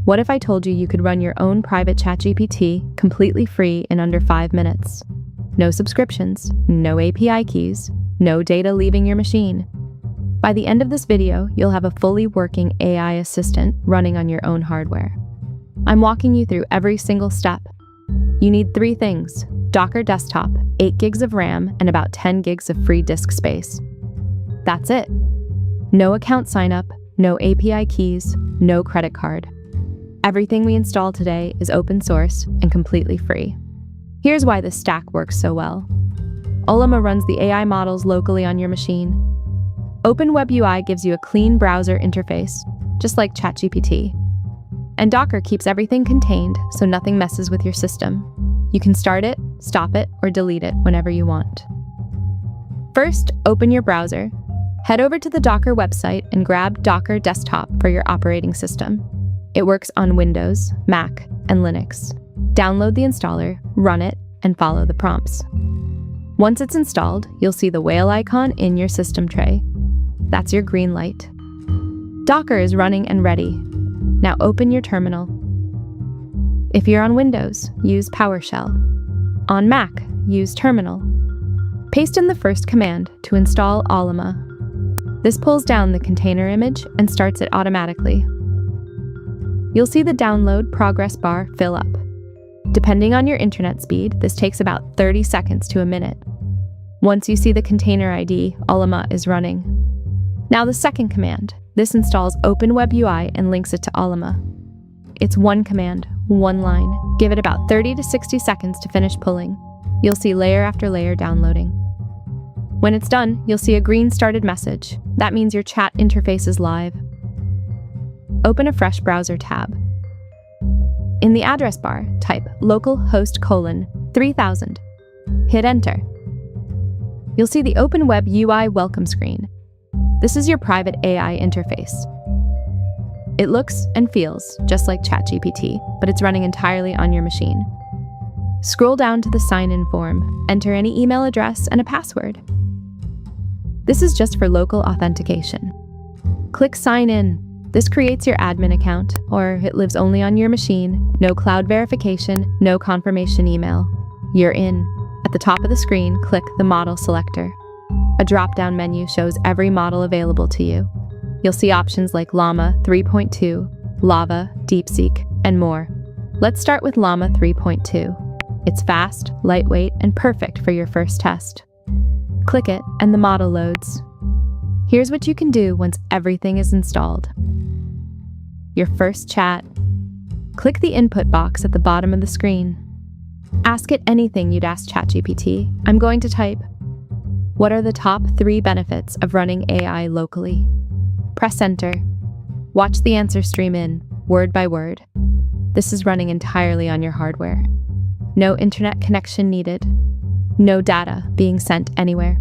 What if I told you could run your own private ChatGPT completely free in under 5 minutes? No subscriptions, no API keys, no data leaving your machine. By the end of this video, you'll have a fully working AI assistant running on your own hardware. I'm walking you through every single step. You need 3 things: Docker desktop, 8 gigs of RAM, and about 10 gigs of free disk space. That's it. No account signup, no API keys, no credit card. Everything we install today is open source and completely free. Here's why this stack works so well. Ollama runs the AI models locally on your machine. Open WebUI gives you a clean browser interface, just like ChatGPT. And Docker keeps everything contained so nothing messes with your system. You can start it, stop it, or delete it whenever you want. First, open your browser. Head over to the Docker website and grab Docker Desktop for your operating system. It works on Windows, Mac, and Linux. Download the installer, run it, and follow the prompts. Once it's installed, you'll see the whale icon in your system tray. That's your green light. Docker is running and ready. Now open your terminal. If you're on Windows, use PowerShell. On Mac, use Terminal. Paste in the first command to install Ollama. This pulls down the container image and starts it automatically. You'll see the download progress bar fill up. Depending on your internet speed, this takes about 30 seconds to a minute. Once you see the container ID, Ollama is running. Now the second command. This installs Open WebUI and links it to Ollama. It's one command, one line. Give it about 30 to 60 seconds to finish pulling. You'll see layer after layer downloading. When it's done, you'll see a green started message. That means your chat interface is live. Open a fresh browser tab. In the address bar, type localhost:3000. Hit enter. You'll see the Open WebUI welcome screen. This is your private AI interface. It looks and feels just like ChatGPT, but it's running entirely on your machine. Scroll down to the sign-in form, enter any email address and a password. This is just for local authentication. Click Sign In. This creates your admin account, or it lives only on your machine. No cloud verification, no confirmation email. You're in. At the top of the screen, click the model selector. A drop-down menu shows every model available to you. You'll see options like Llama 3.2, Lava, DeepSeek, and more. Let's start with Llama 3.2. It's fast, lightweight, and perfect for your first test. Click it, and the model loads. Here's what you can do once everything is installed. Your first chat. Click the input box at the bottom of the screen. Ask it anything you'd ask ChatGPT. I'm going to type, "What are the top 3 benefits of running AI locally?" Press enter. Watch the answer stream in, word by word. This is running entirely on your hardware. No internet connection needed. No data being sent anywhere.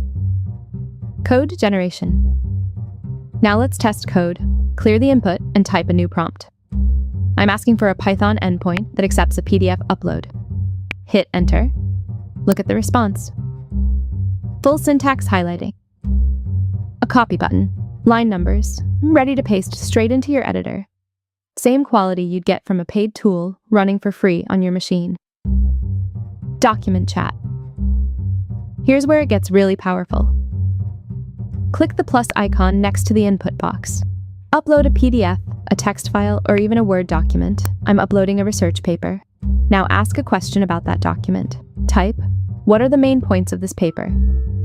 Code generation. Now let's test code. Clear the input and type a new prompt. I'm asking for a Python endpoint that accepts a PDF upload. Hit enter. Look at the response. Full syntax highlighting. A copy button. Line numbers. Ready to paste straight into your editor. Same quality you'd get from a paid tool running for free on your machine. Document chat. Here's where it gets really powerful. Click the plus icon next to the input box. Upload a PDF, a text file, or even a Word document. I'm uploading a research paper. Now ask a question about that document. Type, "What are the main points of this paper?"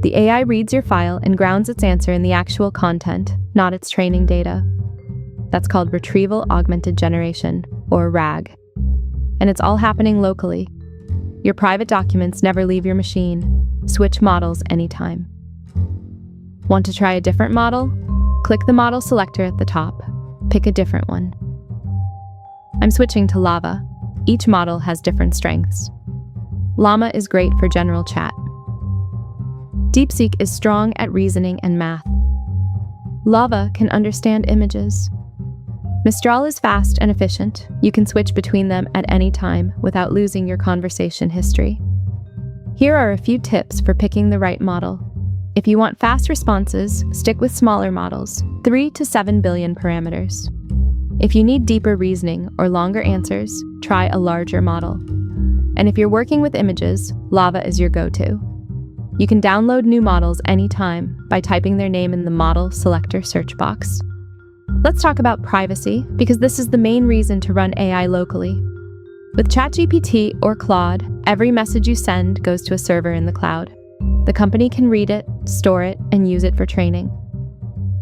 The AI reads your file and grounds its answer in the actual content, not its training data. That's called Retrieval Augmented Generation, or RAG. And it's all happening locally. Your private documents never leave your machine. Switch models anytime. Want to try a different model? Click the model selector at the top. Pick a different one. I'm switching to Lava. Each model has different strengths. Llama is great for general chat. DeepSeek is strong at reasoning and math. Lava can understand images. Mistral is fast and efficient. You can switch between them at any time without losing your conversation history. Here are a few tips for picking the right model. If you want fast responses, stick with smaller models, 3 to 7 billion parameters. If you need deeper reasoning or longer answers, try a larger model. And if you're working with images, Llama is your go-to. You can download new models anytime by typing their name in the Model Selector search box. Let's talk about privacy, because this is the main reason to run AI locally. With ChatGPT or Claude, every message you send goes to a server in the cloud. The company can read it, store it, and use it for training.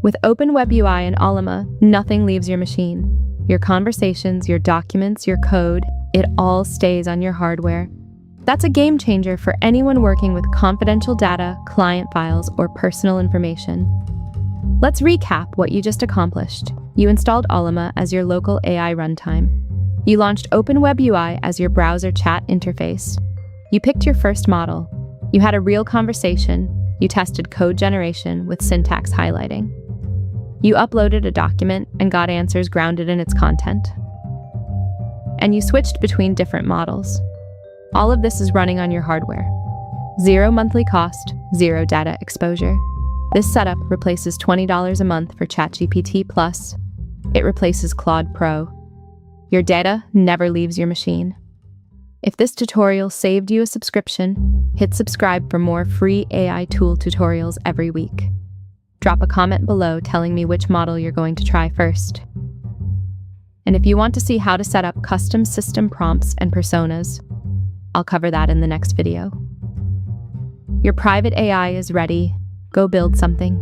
With Open WebUI and Ollama, nothing leaves your machine. Your conversations, your documents, your code, it all stays on your hardware. That's a game changer for anyone working with confidential data, client files, or personal information. Let's recap what you just accomplished. You installed Ollama as your local AI runtime. You launched Open WebUI as your browser chat interface. You picked your first model. You had a real conversation. You tested code generation with syntax highlighting. You uploaded a document and got answers grounded in its content. And you switched between different models. All of this is running on your hardware. 0 monthly cost, 0 data exposure. This setup replaces $20 a month for ChatGPT Plus. It replaces Claude Pro. Your data never leaves your machine. If this tutorial saved you a subscription, hit subscribe for more free AI tool tutorials every week. Drop a comment below telling me which model you're going to try first. And if you want to see how to set up custom system prompts and personas, I'll cover that in the next video. Your private AI is ready. Go build something.